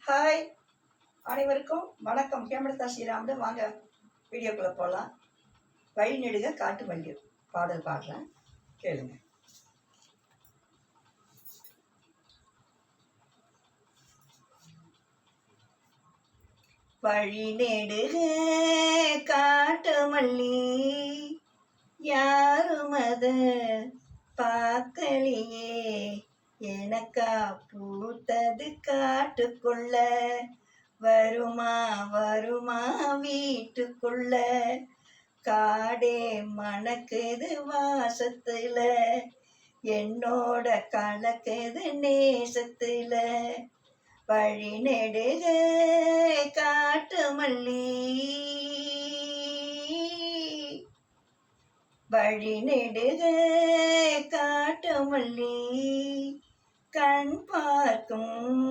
Hi, அனைவருக்கும் வணக்கம். ஹேமலதா ஸ்ரீராம்னு வாங்க வீடியோக்குள்ளே போகலாம். வழி நெடுக காட்டு மல்லி பாடல் பாடுறேன், கேளுங்க. வழி நெடுக காட்டு மல்லி யாரும் அத பார்க்கலையே, எனக்கா பூத்தது காட்டுக்குள்ள, வருமா வருமா வீட்டுக்குள்ள, காடே மணக்குது வாசத்துல, என்னோட கலக்குது நேசத்துல. வழி நெடுக காட்டு மல்லி, வழி நெடுக காட்டு மல்லி, கண் பார்க்கும்